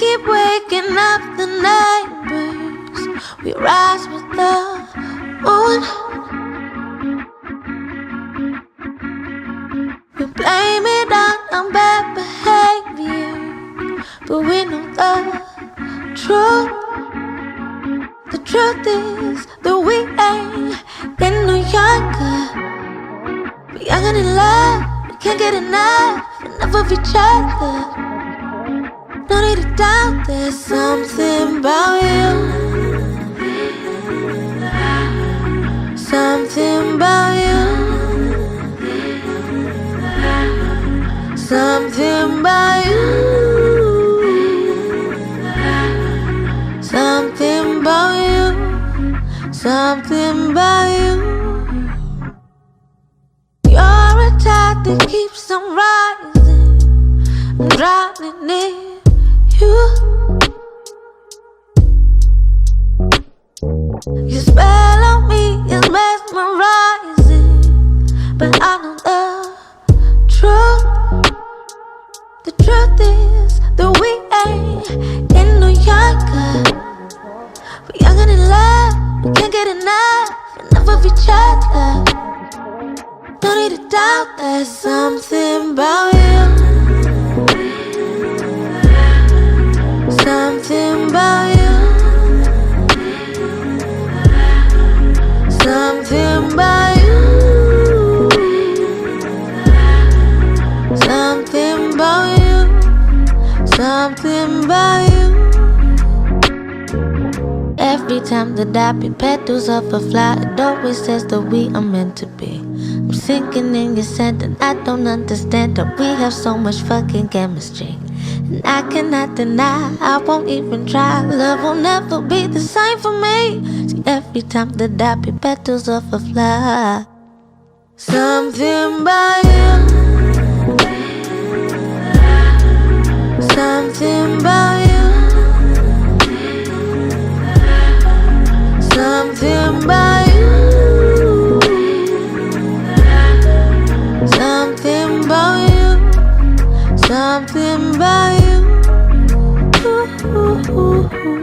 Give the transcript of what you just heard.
keep waking up the neighbors. We rise with the moon. We blame it on bad behavior, but we know the truth. The truth is that we ain't getting no younger. We're younger in love, we can't get enough of each other. No need to doubt there's something about you. Something about you. Something about you. Something about you. Something about you. You're a tide that keeps on rising. I'm drowning in you. Your spell on me is mesmerizing, but I know the truth. The truth is that we ain't getting no younger. We're younger in love, we can't get enough of each other. No need to doubt there's something about you. Something about you. Something about you. Something about you. Something about you. Every time that I pick petals off a flower, it always says that we are meant to be. I'm sinking in your scent and I don't understand that we have so much fucking chemistry. And I cannot deny, I won't even try. Love will never be the same for me. See, every time that I pick petals off a flower, something about you. Something about you. Something about you. Something about you. Something about you. Ooh, ooh, ooh, ooh.